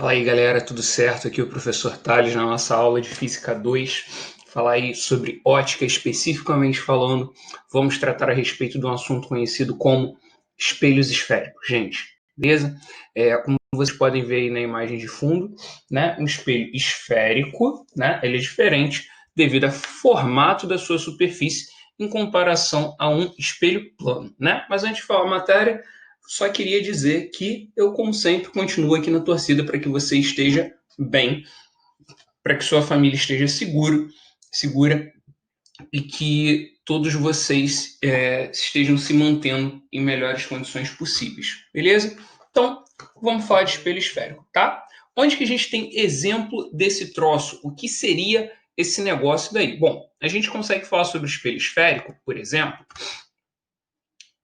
Fala aí, galera, tudo certo? Aqui é o professor Tales na nossa aula de Física 2. Falar aí sobre ótica, especificamente falando, vamos tratar a respeito de um assunto conhecido como espelhos esféricos, gente. Beleza? Como vocês podem ver aí na imagem de fundo, né, um espelho esférico, né, ele é diferente devido ao formato da sua superfície em comparação a um espelho plano, né? Mas antes de falar a matéria, só queria dizer que eu, como sempre, continuo aqui na torcida para que você esteja bem, para que sua família esteja segura e que todos vocês estejam se mantendo em melhores condições possíveis, beleza? Então, vamos falar de espelho esférico, tá? Onde que a gente tem exemplo desse troço? O que seria esse negócio daí? Bom, a gente consegue falar sobre o espelho esférico, por exemplo,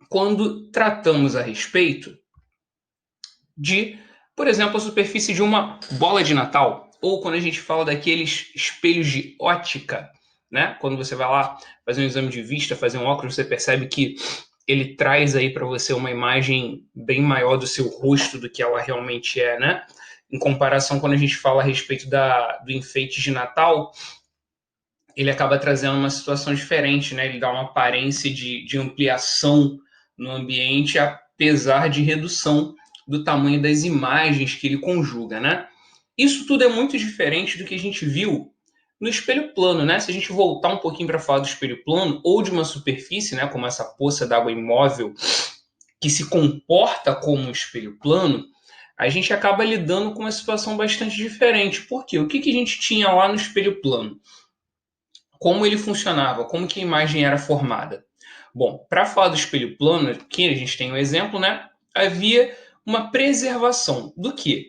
quando tratamos a respeito de, por exemplo, a superfície de uma bola de Natal, ou quando a gente fala daqueles espelhos de ótica, né? Quando você vai lá fazer um exame de vista, fazer um óculos, você percebe que ele traz aí para você uma imagem bem maior do seu rosto do que ela realmente é, né? Em comparação, quando a gente fala a respeito do enfeite de Natal, ele acaba trazendo uma situação diferente, né? Ele dá uma aparência de ampliação no ambiente, apesar de redução do tamanho das imagens que ele conjuga, né? Isso tudo é muito diferente do que a gente viu no espelho plano, né? Se a gente voltar um pouquinho para falar do espelho plano ou de uma superfície, né, como essa poça d'água imóvel que se comporta como um espelho plano, a gente acaba lidando com uma situação bastante diferente. Por quê? O que a gente tinha lá no espelho plano? Como ele funcionava, como que a imagem era formada. Bom, para falar do espelho plano, aqui a gente tem um exemplo, né? Havia uma preservação do que?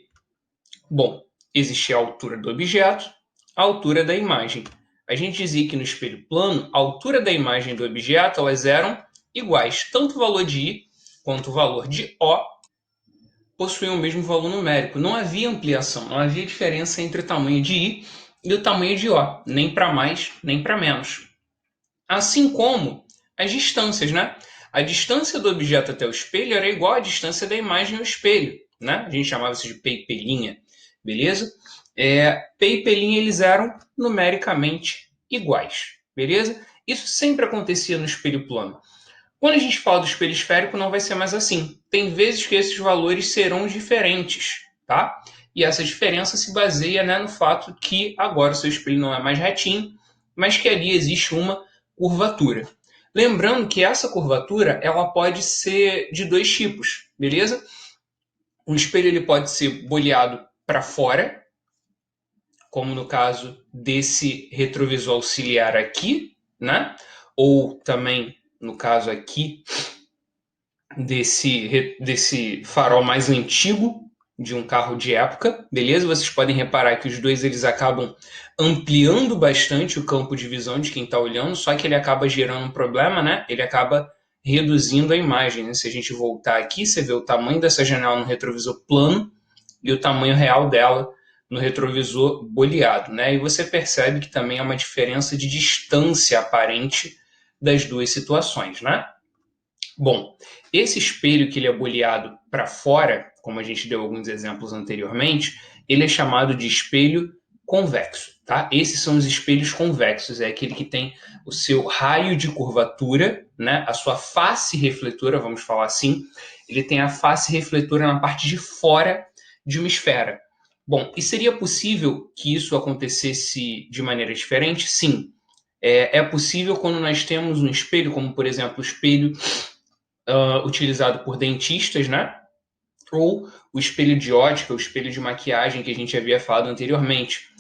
Bom, existia a altura do objeto, a altura da imagem. A gente dizia que no espelho plano, a altura da imagem e do objeto elas eram iguais, tanto o valor de I quanto o valor de O possuíam o mesmo valor numérico. Não havia ampliação, não havia diferença entre o tamanho de I e o tamanho de O, nem para mais, nem para menos. Assim como as distâncias, né? A distância do objeto até o espelho era igual à distância da imagem ao espelho, né? A gente chamava isso de P e pelinha, beleza? P e pelinha eles eram numericamente iguais, beleza? Isso sempre acontecia no espelho plano. Quando a gente fala do espelho esférico, não vai ser mais assim. Tem vezes que esses valores serão diferentes, tá? E essa diferença se baseia, né, no fato que agora o seu espelho não é mais retinho, mas que ali existe uma curvatura. Lembrando que essa curvatura ela pode ser de dois tipos, beleza? O espelho ele pode ser boleado para fora, como no caso desse retrovisor auxiliar aqui, né? Ou também no caso aqui desse farol mais antigo de um carro de época, beleza? Vocês podem reparar que os dois eles acabam ampliando bastante o campo de visão de quem está olhando, só que ele acaba gerando um problema, né? Ele acaba reduzindo a imagem, né? Se a gente voltar aqui, você vê o tamanho dessa janela no retrovisor plano e o tamanho real dela no retrovisor boleado, né? E você percebe que também há uma diferença de distância aparente das duas situações, né? Bom, esse espelho que ele é boleado para fora, como a gente deu alguns exemplos anteriormente, ele é chamado de espelho convexo, tá? Esses são os espelhos convexos, é aquele que tem o seu raio de curvatura, né? A sua face refletora, vamos falar assim, ele tem a face refletora na parte de fora de uma esfera. Bom, e seria possível que isso acontecesse de maneira diferente? Sim. É possível quando nós temos um espelho, como por exemplo o espelho utilizado por dentistas, né? Ou o espelho de ótica, o espelho de maquiagem que a gente havia falado anteriormente.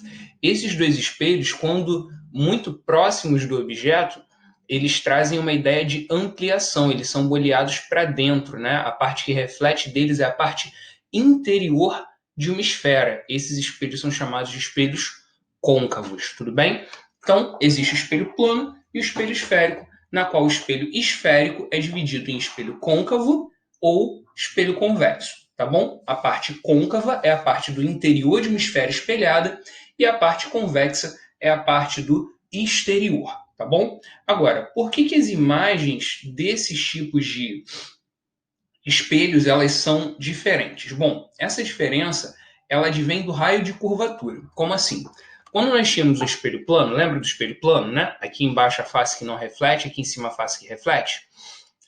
Esses dois espelhos, quando muito próximos do objeto, eles trazem uma ideia de ampliação, eles são boleados para dentro, né? A parte que reflete deles é a parte interior de uma esfera. Esses espelhos são chamados de espelhos côncavos, tudo bem? Então, existe o espelho plano e o espelho esférico, na qual o espelho esférico é dividido em espelho côncavo ou espelho convexo, tá bom? A parte côncava é a parte do interior de uma esfera espelhada e a parte convexa é a parte do exterior, tá bom? Agora, por que as imagens desses tipos de espelhos elas são diferentes? Bom, essa diferença ela advém do raio de curvatura. Como assim? Quando nós tínhamos um espelho plano, lembra do espelho plano, né? Aqui embaixo a face que não reflete, aqui em cima a face que reflete.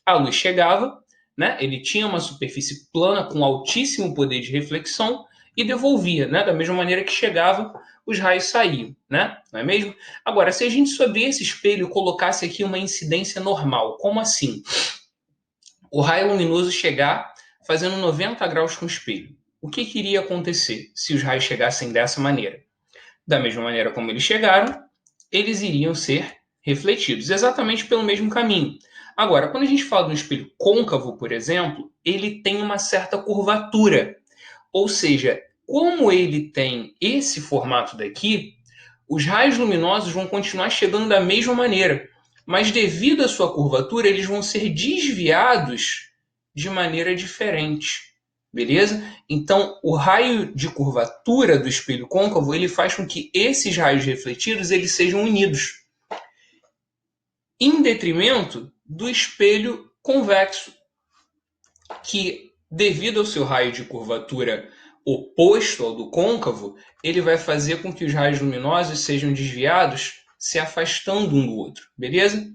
A luz chegava, né? Ele tinha uma superfície plana com altíssimo poder de reflexão e devolvia, né? Da mesma maneira que chegava, os raios saíam, né? Não é mesmo? Agora, se a gente sobre esse espelho colocasse aqui uma incidência normal, como assim? O raio luminoso chegar fazendo 90 graus com o espelho. O que iria acontecer se os raios chegassem dessa maneira? Da mesma maneira como eles chegaram, eles iriam ser refletidos, exatamente pelo mesmo caminho. Agora, quando a gente fala de um espelho côncavo, por exemplo, ele tem uma certa curvatura. Ou seja, como ele tem esse formato daqui, os raios luminosos vão continuar chegando da mesma maneira, mas devido à sua curvatura, eles vão ser desviados de maneira diferente. Beleza? Então, o raio de curvatura do espelho côncavo, ele faz com que esses raios refletidos eles sejam unidos, em detrimento do espelho convexo, que, devido ao seu raio de curvatura oposto ao do côncavo, ele vai fazer com que os raios luminosos sejam desviados, se afastando um do outro, beleza?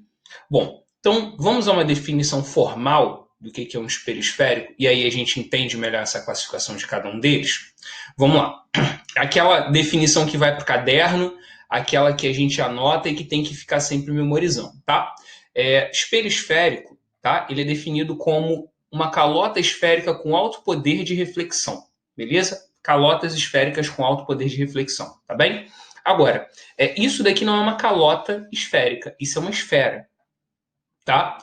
Bom, então vamos a uma definição formal do que é um espelho esférico, e aí a gente entende melhor essa classificação de cada um deles. Vamos lá. Aquela definição que vai para o caderno, aquela que a gente anota e que tem que ficar sempre memorizando, tá? Espelho esférico, tá? Ele é definido como uma calota esférica com alto poder de reflexão, beleza? Calotas esféricas com alto poder de reflexão, tá bem? Agora, isso daqui não é uma calota esférica, isso é uma esfera, tá?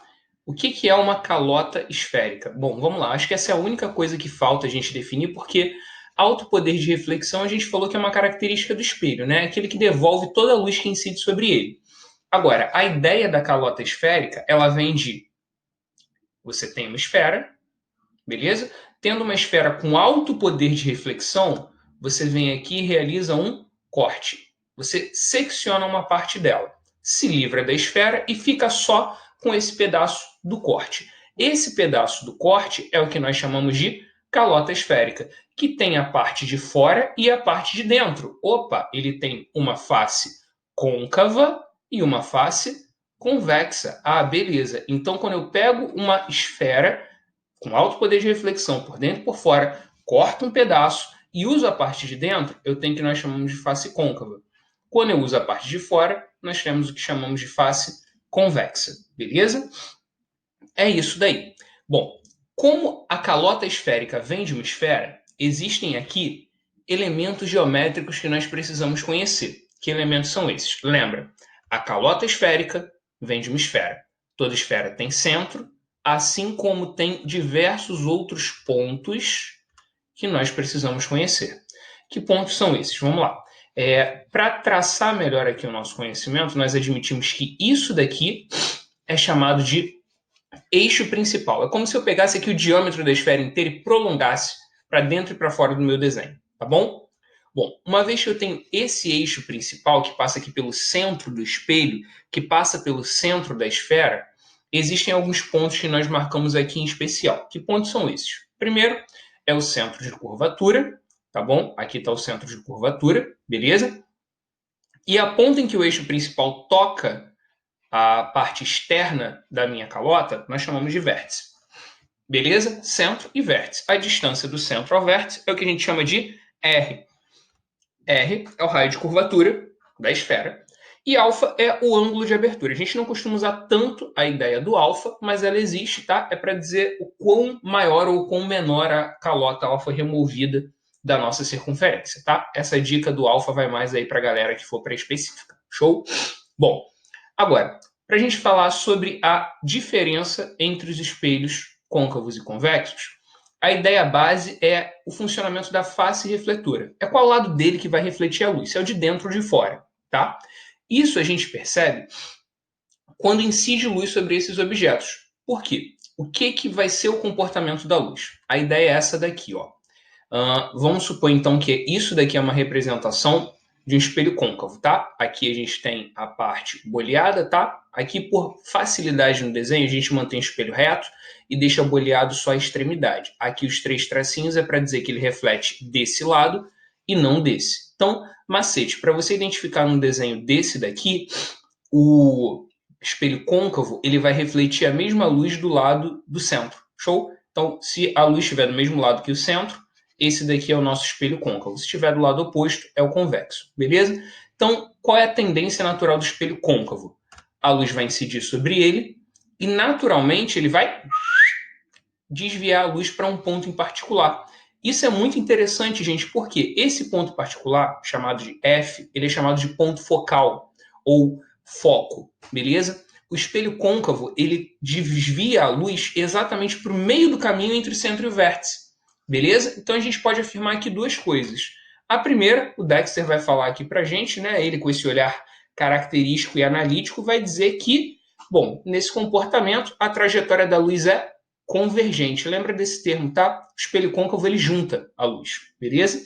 O que é uma calota esférica? Bom, vamos lá. Acho que essa é a única coisa que falta a gente definir, porque alto poder de reflexão a gente falou que é uma característica do espelho, né? Aquele que devolve toda a luz que incide sobre ele. Agora, a ideia da calota esférica, ela vem de você tem uma esfera, beleza? Tendo uma esfera com alto poder de reflexão, você vem aqui e realiza um corte. Você secciona uma parte dela, se livra da esfera e fica só com esse pedaço do corte. Esse pedaço do corte é o que nós chamamos de calota esférica, que tem a parte de fora e a parte de dentro. Opa, ele tem uma face côncava e uma face convexa. Ah, beleza. Então, quando eu pego uma esfera com alto poder de reflexão por dentro e por fora, corto um pedaço e uso a parte de dentro, eu tenho o que nós chamamos de face côncava. Quando eu uso a parte de fora, nós temos o que chamamos de face convexa. Beleza? É isso daí. Bom, como a calota esférica vem de uma esfera, existem aqui elementos geométricos que nós precisamos conhecer. Que elementos são esses? Lembra, a calota esférica vem de uma esfera. Toda esfera tem centro, assim como tem diversos outros pontos que nós precisamos conhecer. Que pontos são esses? Vamos lá. Para traçar melhor aqui o nosso conhecimento, nós admitimos que isso daqui é chamado de eixo principal. É como se eu pegasse aqui o diâmetro da esfera inteira e prolongasse para dentro e para fora do meu desenho, tá bom? Bom, uma vez que eu tenho esse eixo principal, que passa aqui pelo centro do espelho, que passa pelo centro da esfera, existem alguns pontos que nós marcamos aqui em especial. Que pontos são esses? Primeiro é o centro de curvatura, tá bom? Aqui está o centro de curvatura, beleza? E a ponta em que o eixo principal toca a parte externa da minha calota, nós chamamos de vértice. Beleza? Centro e vértice. A distância do centro ao vértice é o que a gente chama de R. R é o raio de curvatura da esfera. E alfa é o ângulo de abertura. A gente não costuma usar tanto a ideia do alfa, mas ela existe, tá? É para dizer o quão maior ou quão menor a calota alfa removida da nossa circunferência, tá? Essa dica do alfa vai mais aí para a galera que for pré-específica. Show? Bom, agora, para a gente falar sobre a diferença entre os espelhos côncavos e convexos, a ideia base é o funcionamento da face refletora. É qual lado dele que vai refletir a luz? Se é o de dentro ou de fora, tá? Isso a gente percebe quando incide luz sobre esses objetos. Por quê? O que vai ser o comportamento da luz? A ideia é essa daqui, ó. Vamos supor então que isso daqui é uma representação de um espelho côncavo, tá? Aqui a gente tem a parte boleada, tá? Aqui, por facilidade no desenho, a gente mantém o espelho reto e deixa boleado só a extremidade. Aqui os três tracinhos é para dizer que ele reflete desse lado e não desse. Então, macete, para você identificar num desenho desse daqui, o espelho côncavo ele vai refletir a mesma luz do lado do centro. Show? Então, se a luz estiver do mesmo lado que o centro, esse daqui é o nosso espelho côncavo. Se estiver do lado oposto, é o convexo. Beleza? Então, qual é a tendência natural do espelho côncavo? A luz vai incidir sobre ele e, naturalmente, ele vai desviar a luz para um ponto em particular. Isso é muito interessante, gente, porque esse ponto particular, chamado de F, ele é chamado de ponto focal ou foco, beleza? O espelho côncavo, ele desvia a luz exatamente para o meio do caminho entre o centro e o vértice, beleza? Então a gente pode afirmar aqui duas coisas. A primeira, o Dexter vai falar aqui para a gente, né? Ele com esse olhar característico e analítico vai dizer que, bom, nesse comportamento, a trajetória da luz é convergente. Lembra desse termo, tá? O espelho côncavo ele junta a luz, beleza?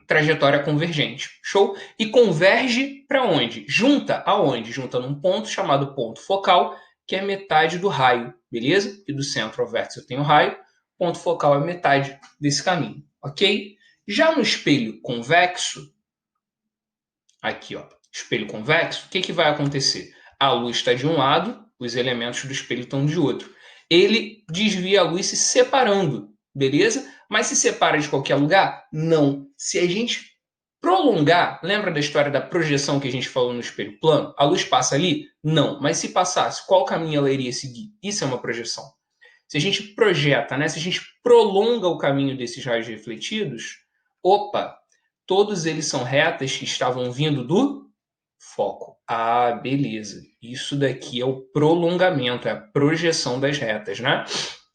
Trajetória convergente. Show? E converge para onde? Junta aonde? Junta num ponto chamado ponto focal, que é metade do raio, beleza? E do centro ao vértice eu tenho raio, ponto focal é metade desse caminho, ok? Já no espelho convexo, aqui ó, espelho convexo, o que vai acontecer? A luz está de um lado, os elementos do espelho estão de outro. Ele desvia a luz se separando, beleza? Mas se separa de qualquer lugar? Não. Se a gente prolongar, lembra da história da projeção que a gente falou no espelho plano? A luz passa ali? Não. Mas se passasse, qual caminho ela iria seguir? Isso é uma projeção. Se a gente projeta, né? Se a gente prolonga o caminho desses raios refletidos, opa, todos eles são retas que estavam vindo do foco. Ah, beleza. Isso daqui é o prolongamento, é a projeção das retas, né?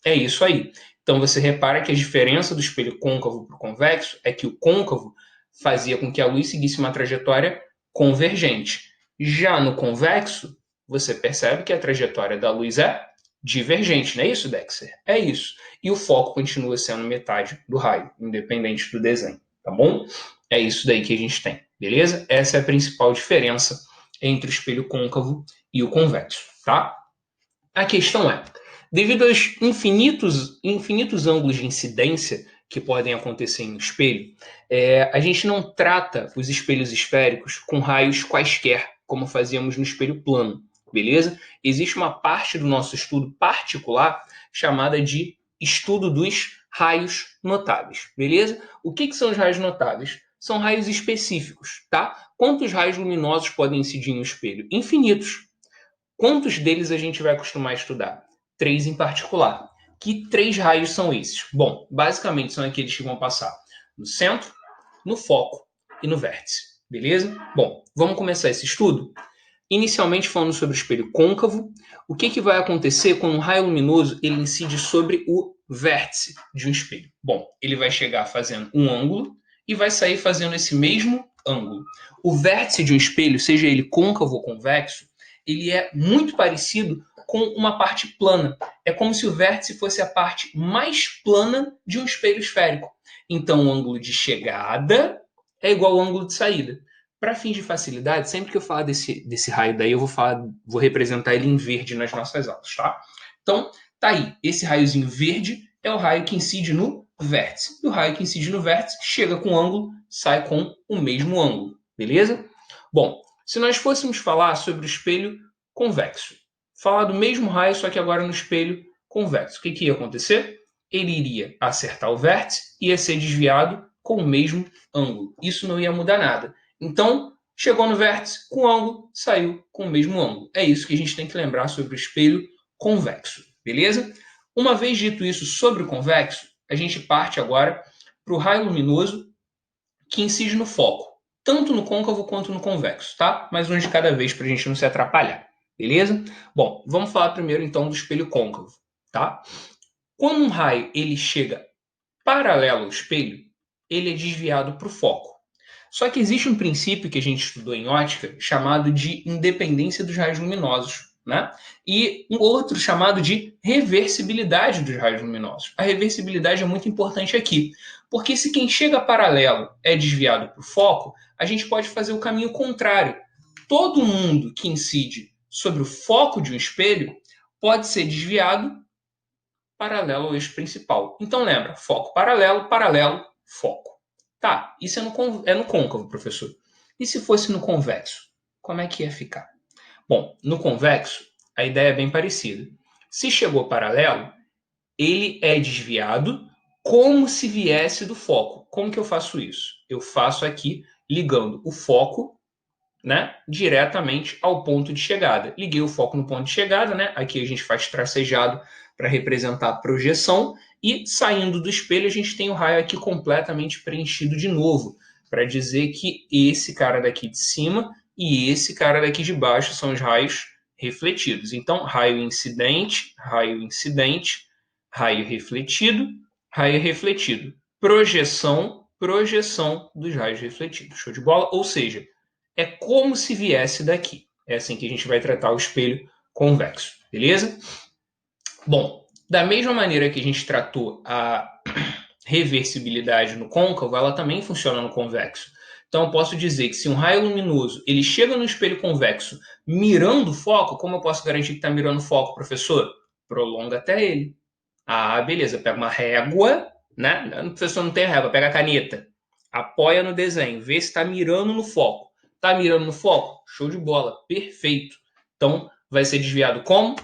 É isso aí. Então você repara que a diferença do espelho côncavo para o convexo é que o côncavo fazia com que a luz seguisse uma trajetória convergente. Já no convexo, você percebe que a trajetória da luz é divergente, não é isso, Dexter? É isso. E o foco continua sendo metade do raio, independente do desenho, tá bom? É isso daí que a gente tem, beleza? Essa é a principal diferença entre o espelho côncavo e o convexo, tá? A questão é, devido aos infinitos ângulos de incidência que podem acontecer em um espelho, a gente não trata os espelhos esféricos com raios quaisquer, como fazíamos no espelho plano, beleza? Existe uma parte do nosso estudo particular chamada de estudo dos raios notáveis, beleza? O que são os raios notáveis? São raios específicos, tá? Quantos raios luminosos podem incidir no espelho? Infinitos. Quantos deles a gente vai costumar estudar? 3 em particular. Que 3 raios são esses? Bom, basicamente são aqueles que vão passar no centro, no foco e no vértice. Beleza? Bom, vamos começar esse estudo? Inicialmente falando sobre o espelho côncavo, o que vai acontecer quando um raio luminoso ele incide sobre o vértice de um espelho? Bom, ele vai chegar fazendo um ângulo e vai sair fazendo esse mesmo ângulo. O vértice de um espelho, seja ele côncavo ou convexo, ele é muito parecido com uma parte plana. É como se o vértice fosse a parte mais plana de um espelho esférico. Então, o ângulo de chegada é igual ao ângulo de saída. Para fins de facilidade, sempre que eu falar desse raio daí, eu vou representar ele em verde nas nossas aulas, tá? Então, tá aí. Esse raiozinho verde é o raio que incide no vértice. E o raio que incide no vértice chega com ângulo, sai com o mesmo ângulo. Beleza? Bom, se nós fôssemos falar sobre o espelho convexo, falar do mesmo raio, só que agora no espelho convexo, o que ia acontecer? Ele iria acertar o vértice e ia ser desviado com o mesmo ângulo. Isso não ia mudar nada. Então, chegou no vértice com ângulo, saiu com o mesmo ângulo. É isso que a gente tem que lembrar sobre o espelho convexo, beleza? Uma vez dito isso sobre o convexo, a gente parte agora para o raio luminoso que incide no foco, tanto no côncavo quanto no convexo, tá? Mais um de cada vez para a gente não se atrapalhar, beleza? Bom, vamos falar primeiro então do espelho côncavo, tá? Quando um raio ele chega paralelo ao espelho, ele é desviado para o foco. Só que existe um princípio que a gente estudou em ótica chamado de independência dos raios luminosos, né? E um outro chamado de reversibilidade dos raios luminosos. A reversibilidade é muito importante aqui, porque se quem chega paralelo é desviado para o foco, a gente pode fazer o caminho contrário. Todo mundo que incide sobre o foco de um espelho pode ser desviado paralelo ao eixo principal. Então lembra, foco paralelo, paralelo, foco. Tá, isso é no côncavo, professor. E se fosse no convexo? Como é que ia ficar? Bom, no convexo, a ideia é bem parecida. Se chegou paralelo, ele é desviado como se viesse do foco. Como que eu faço isso? Eu faço aqui ligando o foco, né, diretamente ao ponto de chegada. Liguei o foco no ponto de chegada, né? Aqui a gente faz tracejado para representar a projeção e saindo do espelho a gente tem o raio aqui completamente preenchido de novo, para dizer que esse cara daqui de cima e esse cara daqui de baixo são os raios refletidos. Então, raio incidente, raio refletido, projeção, projeção dos raios refletidos. Show de bola? Ou seja, é como se viesse daqui. É assim que a gente vai tratar o espelho convexo, beleza? Bom, da mesma maneira que a gente tratou a reversibilidade no côncavo, ela também funciona no convexo. Então eu posso dizer que se um raio luminoso ele chega no espelho convexo mirando o foco, como eu posso garantir que está mirando o foco, professor? Prolonga até ele. Ah, beleza, pega uma régua, né? O professor não tem régua, pega a caneta, apoia no desenho, vê se está mirando no foco. Está mirando no foco? Show de bola, perfeito. Então vai ser desviado como?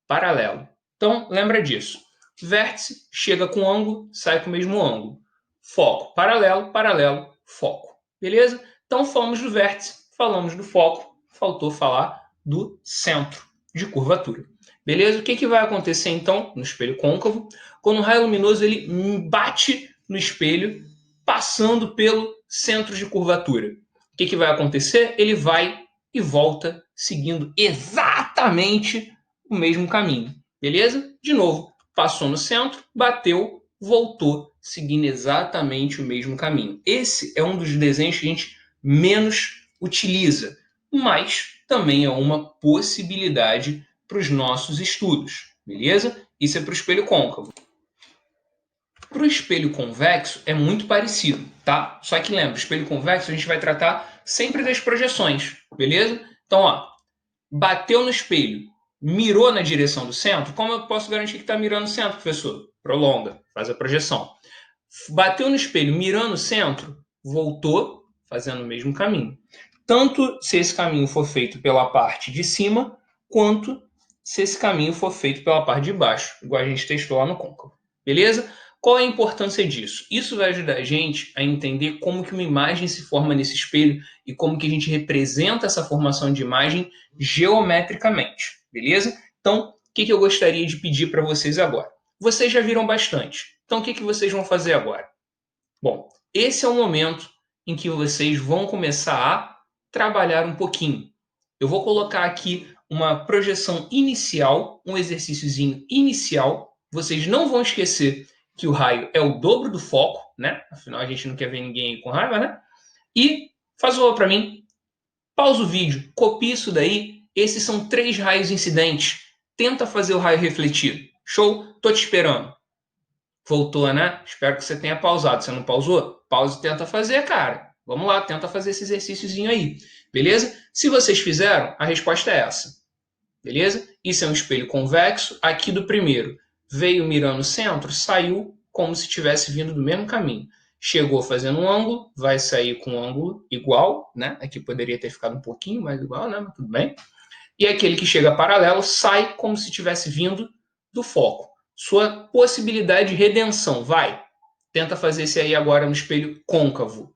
Paralelo. Então lembra disso. Vértice chega com ângulo, sai com o mesmo ângulo. Foco, paralelo, paralelo, foco. Beleza? Então falamos do vértice, falamos do foco, faltou falar do centro de curvatura. Beleza? O que vai acontecer então no espelho côncavo? Quando o raio luminoso ele bate no espelho, passando pelo centro de curvatura. O que vai acontecer? Ele vai e volta seguindo exatamente o mesmo caminho. Beleza? De novo, passou no centro, bateu, voltou, seguindo exatamente o mesmo caminho. Esse é um dos desenhos que a gente menos utiliza, mas também é uma possibilidade para os nossos estudos, beleza? Isso é para o espelho côncavo. Para o espelho convexo é muito parecido, tá? Só que lembra, o espelho convexo a gente vai tratar sempre das projeções, beleza? Então, ó, bateu no espelho, mirou na direção do centro, como eu posso garantir que está mirando no centro, professor? Prolonga, faz a projeção. Bateu no espelho, mirando no centro, voltou, fazendo o mesmo caminho. Tanto se esse caminho for feito pela parte de cima, quanto se esse caminho for feito pela parte de baixo, igual a gente testou lá no côncavo. Beleza? Qual é a importância disso? Isso vai ajudar a gente a entender como que uma imagem se forma nesse espelho e como que a gente representa essa formação de imagem geometricamente. Beleza? Então, o que eu gostaria de pedir para vocês agora? Vocês já viram bastante. Então, o que vocês vão fazer agora? Bom, esse é o momento em que vocês vão começar a trabalhar um pouquinho. Eu vou colocar aqui uma projeção inicial, um exercíciozinho inicial. Vocês não vão esquecer que o raio é o dobro do foco, né? Afinal, a gente não quer ver ninguém com raiva, né? E faz o favor para mim, pausa o vídeo, copia isso daí. Esses são 3 raios incidentes. Tenta fazer o raio refletido. Show? Tô te esperando. Voltou, né? Espero que você tenha pausado. Você não pausou? Pausa e tenta fazer, cara. Vamos lá, tenta fazer esse exercíciozinho aí. Beleza? Se vocês fizeram, a resposta é essa. Beleza? Isso é um espelho convexo. Aqui do primeiro, veio mirando o centro, saiu como se tivesse vindo do mesmo caminho. Chegou fazendo um ângulo, vai sair com um ângulo igual, né? Aqui poderia ter ficado um pouquinho mais igual, né? Mas tudo bem. E aquele que chega paralelo sai como se tivesse vindo do foco. Sua possibilidade de redenção, vai. Tenta fazer esse aí agora no espelho côncavo.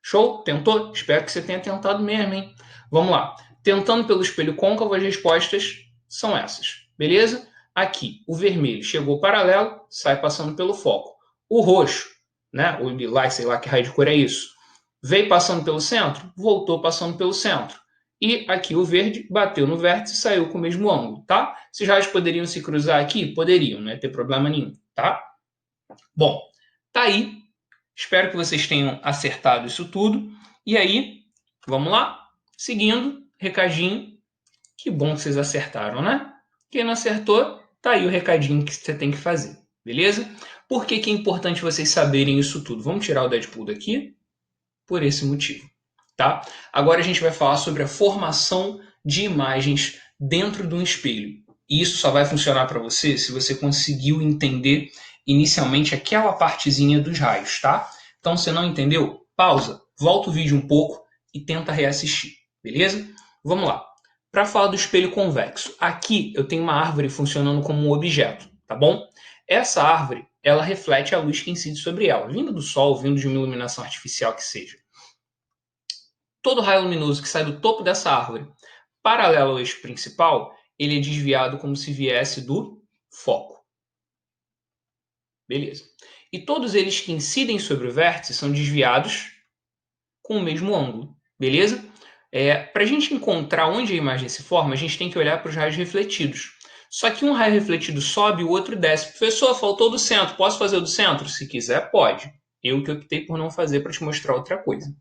Show? Tentou? Espero que você tenha tentado mesmo, hein? Vamos lá. Tentando pelo espelho côncavo, as respostas são essas. Beleza? Aqui, o vermelho chegou paralelo, sai passando pelo foco. O roxo, né? O lilás, sei lá que raio de cor é isso. Veio passando pelo centro, voltou passando pelo centro. E aqui o verde bateu no vértice e saiu com o mesmo ângulo, tá? Esses raios poderiam se cruzar aqui? Poderiam, não é ter problema nenhum, tá? Bom, tá aí. Espero que vocês tenham acertado isso tudo. E aí, vamos lá? Seguindo, recadinho. Que bom que vocês acertaram, né? Quem não acertou, tá aí o recadinho que você tem que fazer, beleza? Por que é importante vocês saberem isso tudo? Vamos tirar o Deadpool daqui? Por esse motivo, tá? Agora a gente vai falar sobre a formação de imagens dentro de um espelho. E isso só vai funcionar para você se você conseguiu entender inicialmente aquela partezinha dos raios, tá? Então, se não entendeu, pausa, volta o vídeo um pouco e tenta reassistir, beleza? Vamos lá. Para falar do espelho convexo, aqui eu tenho uma árvore funcionando como um objeto, tá bom? Essa árvore, ela reflete a luz que incide sobre ela, vindo do sol, vindo de uma iluminação artificial que seja. Todo raio luminoso que sai do topo dessa árvore, paralelo ao eixo principal, ele é desviado como se viesse do foco. Beleza. E todos eles que incidem sobre o vértice são desviados com o mesmo ângulo. Beleza? Para a gente encontrar onde a imagem se forma, a gente tem que olhar para os raios refletidos. Só que um raio refletido sobe e o outro desce. Professor, faltou do centro. Posso fazer o do centro? Se quiser, pode. Eu que optei por não fazer para te mostrar outra coisa.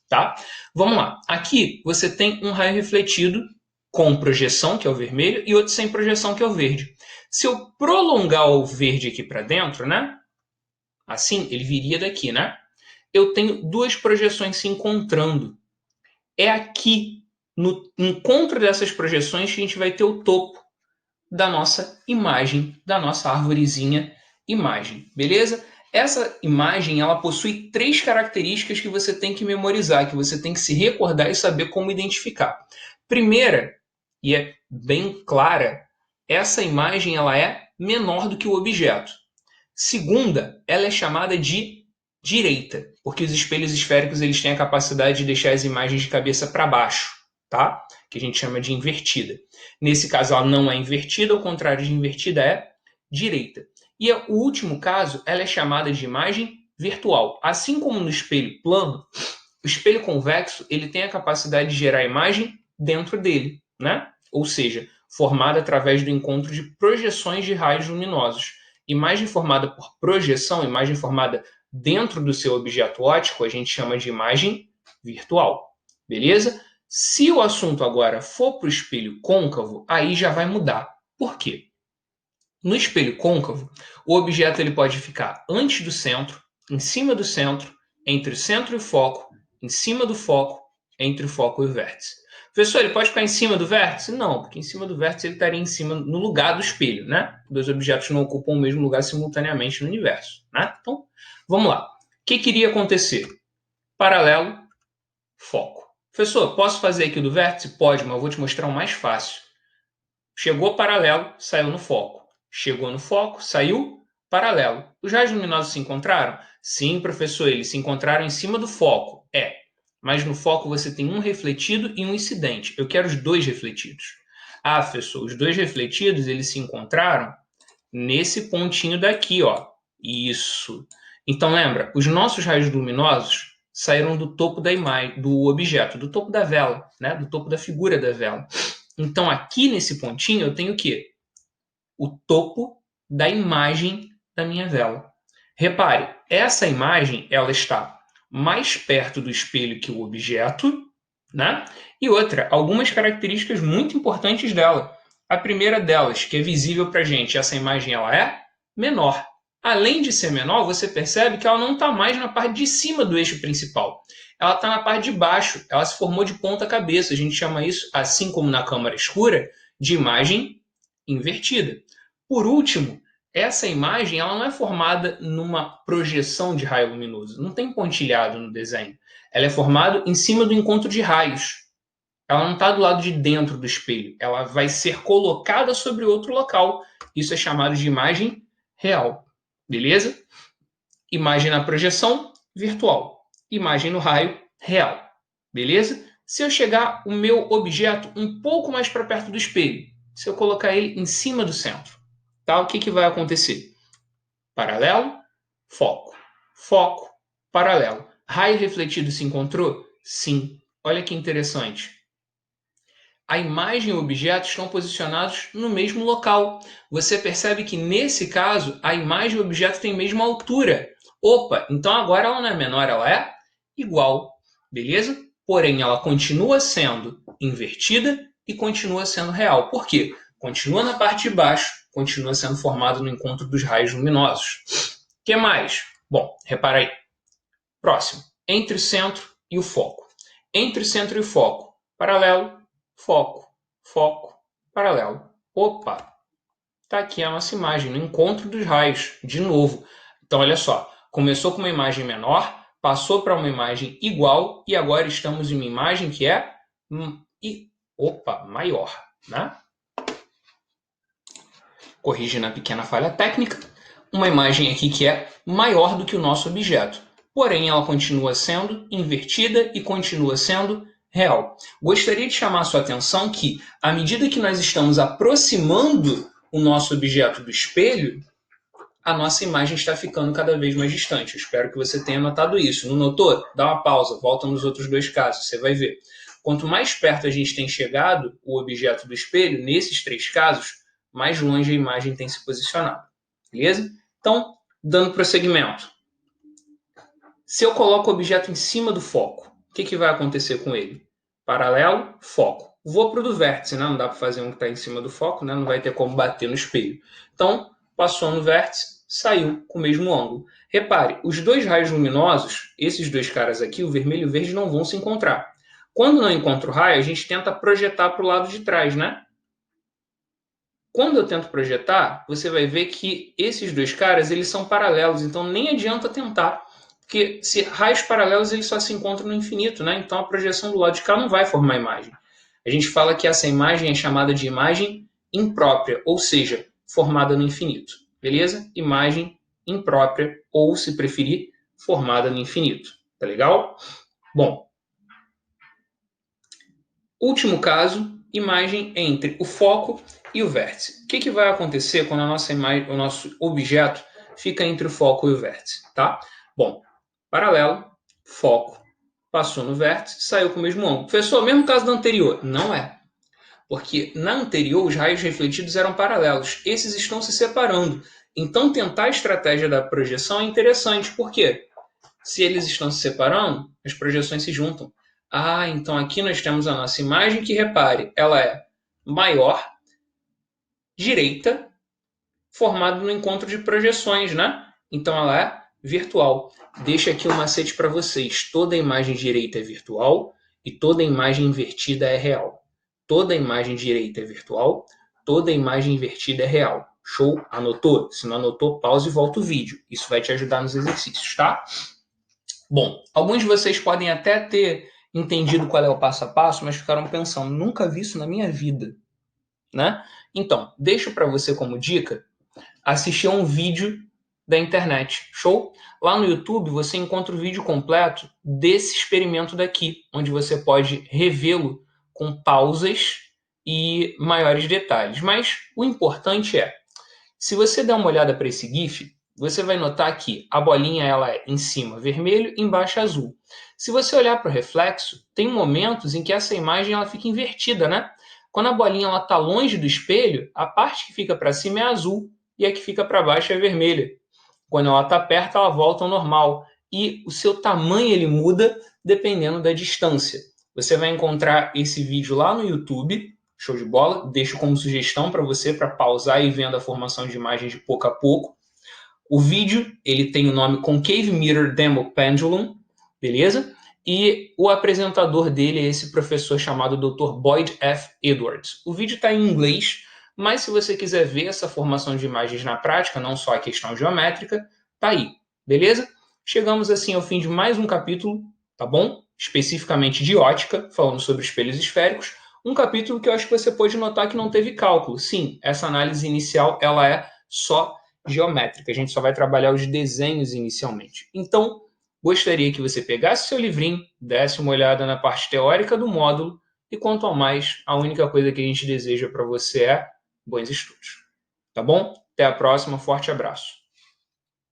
Tá? Vamos lá. Aqui você tem um raio refletido com projeção, que é o vermelho, e outro sem projeção, que é o verde. Se eu prolongar o verde aqui para dentro, né? Assim, ele viria daqui, né? Eu tenho duas projeções se encontrando. É aqui, no encontro dessas projeções, que a gente vai ter o topo da nossa imagem, da nossa arvorezinha imagem, beleza? Essa imagem, ela possui 3 características que você tem que memorizar, que você tem que se recordar e saber como identificar. Primeira, e é bem clara, essa imagem ela é menor do que o objeto. Segunda, ela é chamada de direita, porque os espelhos esféricos eles têm a capacidade de deixar as imagens de cabeça para baixo, tá? Que a gente chama de invertida. Nesse caso, ela não é invertida, ao contrário de invertida é direita. E o último caso, ela é chamada de imagem virtual. Assim como no espelho plano, o espelho convexo ele tem a capacidade de gerar imagem dentro dele, né? Ou seja, formada através do encontro de projeções de raios luminosos. Imagem formada por projeção, imagem formada dentro do seu objeto óptico, a gente chama de imagem virtual. Beleza? Se o assunto agora for para o espelho côncavo, aí já vai mudar. Por quê? No espelho côncavo, o objeto ele pode ficar antes do centro, em cima do centro, entre o centro e o foco, em cima do foco, entre o foco e o vértice. Professor, ele pode ficar em cima do vértice? Não, porque em cima do vértice ele estaria em cima, no lugar do espelho, né? Dois objetos não ocupam o mesmo lugar simultaneamente no universo, né? Então, vamos lá. O que iria acontecer? Paralelo, foco. Professor, posso fazer aqui do vértice? Pode, mas eu vou te mostrar o mais fácil. Chegou paralelo, saiu no foco. Chegou no foco, saiu paralelo. Os raios luminosos se encontraram? Sim, professor, eles se encontraram em cima do foco. Mas no foco você tem um refletido e um incidente. Eu quero os dois refletidos. Ah, professor, os dois refletidos eles se encontraram nesse pontinho daqui, ó. Isso. Então lembra, os nossos raios luminosos saíram do topo da imagem, do objeto, do topo da vela, né? Do topo da figura da vela. Então aqui nesse pontinho eu tenho o quê? O topo da imagem da minha vela. Repare, essa imagem ela está mais perto do espelho que o objeto, né? E outra, algumas características muito importantes dela. A primeira delas, que é visível para a gente, essa imagem ela é menor. Além de ser menor, você percebe que ela não está mais na parte de cima do eixo principal. Ela está na parte de baixo. Ela se formou de ponta cabeça. A gente chama isso, assim como na câmara escura, de imagem invertida. Por último, essa imagem ela não é formada numa projeção de raio luminoso. Não tem pontilhado no desenho. Ela é formada em cima do encontro de raios. Ela não está do lado de dentro do espelho. Ela vai ser colocada sobre outro local. Isso é chamado de imagem real. Beleza? Imagem na projeção, virtual. Imagem no raio, real. Beleza? Se eu chegar o meu objeto um pouco mais para perto do espelho, se eu colocar ele em cima do centro, tá? O que vai acontecer? Paralelo, foco. Foco, paralelo. Raio refletido se encontrou? Sim. Olha que interessante. A imagem e o objeto estão posicionados no mesmo local. Você percebe que, nesse caso, a imagem e o objeto têm a mesma altura. Opa, então agora ela não é menor, ela é igual. Beleza? Porém, ela continua sendo invertida e continua sendo real. Por quê? Continua na parte de baixo, continua sendo formado no encontro dos raios luminosos. O que mais? Bom, repara aí. Próximo. Entre o centro e o foco. Entre o centro e o foco. Paralelo, foco, foco, paralelo. Opa! Está aqui a nossa imagem, no encontro dos raios, de novo. Então, olha só. Começou com uma imagem menor, passou para uma imagem igual e agora estamos em uma imagem que é maior, né? Corrigindo a pequena falha técnica, uma imagem aqui que é maior do que o nosso objeto, porém ela continua sendo invertida e continua sendo real. Gostaria de chamar a sua atenção que, à medida que nós estamos aproximando o nosso objeto do espelho, a nossa imagem está ficando cada vez mais distante. Eu espero que você tenha notado isso. Não notou? Dá uma pausa, volta nos outros dois casos, você vai ver. Quanto mais perto a gente tem chegado o objeto do espelho, nesses três casos, mais longe a imagem tem se posicionado. Beleza? Então, dando prosseguimento. Se eu coloco o objeto em cima do foco, o que vai acontecer com ele? Paralelo, foco. Vou para o do vértice, né? Não dá para fazer um que está em cima do foco, né? Não vai ter como bater no espelho. Então, passou no vértice, saiu com o mesmo ângulo. Repare, os dois raios luminosos, esses dois caras aqui, o vermelho e o verde, não vão se encontrar. Quando não encontra o raio, a gente tenta projetar para o lado de trás, né? Quando eu tento projetar, você vai ver que esses dois caras, eles são paralelos, então nem adianta tentar. Porque se raios paralelos, eles só se encontram no infinito, né? Então a projeção do lado de cá não vai formar imagem. A gente fala que essa imagem é chamada de imagem imprópria, ou seja, formada no infinito. Beleza? Imagem imprópria, ou se preferir, formada no infinito. Tá legal? Bom, último caso, imagem entre o foco e o vértice. O que vai acontecer quando a nossa imagem, o nosso objeto fica entre o foco e o vértice? Tá? Bom, paralelo, foco, passou no vértice, saiu com o mesmo ângulo. Professor, mesmo caso da anterior? Não é. Porque na anterior os raios refletidos eram paralelos. Esses estão se separando. Então tentar a estratégia da projeção é interessante. Por quê? Se eles estão se separando, as projeções se juntam. Ah, então aqui nós temos a nossa imagem que, repare, ela é maior, direita, formada no encontro de projeções, né? Então ela é virtual. Deixa aqui um macete para vocês. Toda imagem direita é virtual e toda imagem invertida é real. Toda imagem direita é virtual, toda imagem invertida é real. Show? Anotou? Se não anotou, pause e volta o vídeo. Isso vai te ajudar nos exercícios, tá? Bom, alguns de vocês podem até ter entendido qual é o passo a passo, mas ficaram pensando, nunca vi isso na minha vida, né? Então, deixo para você como dica assistir a um vídeo da internet, show? Lá no YouTube você encontra o vídeo completo desse experimento daqui, onde você pode revê-lo com pausas e maiores detalhes. Mas o importante é, se você der uma olhada para esse GIF, você vai notar que a bolinha ela é em cima vermelho, embaixo azul. Se você olhar para o reflexo, tem momentos em que essa imagem ela fica invertida, né? Quando a bolinha está longe do espelho, a parte que fica para cima é azul e a que fica para baixo é vermelha. Quando ela está perto, ela volta ao normal. E o seu tamanho ele muda dependendo da distância. Você vai encontrar esse vídeo lá no YouTube, show de bola. Deixo como sugestão para você, para pausar e ir vendo a formação de imagens de pouco a pouco. O vídeo ele tem o nome Concave Mirror Demo Pendulum, beleza? E o apresentador dele é esse professor chamado Dr. Boyd F. Edwards. O vídeo está em inglês, mas se você quiser ver essa formação de imagens na prática, não só a questão geométrica, tá aí, beleza? Chegamos assim ao fim de mais um capítulo, tá bom? Especificamente de ótica, falando sobre espelhos esféricos. Um capítulo que eu acho que você pode notar que não teve cálculo. Sim, essa análise inicial ela é só geométrica. A gente só vai trabalhar os desenhos inicialmente. Então, gostaria que você pegasse seu livrinho, desse uma olhada na parte teórica do módulo e, quanto ao mais, a única coisa que a gente deseja para você é bons estudos. Tá bom? Até a próxima, forte abraço.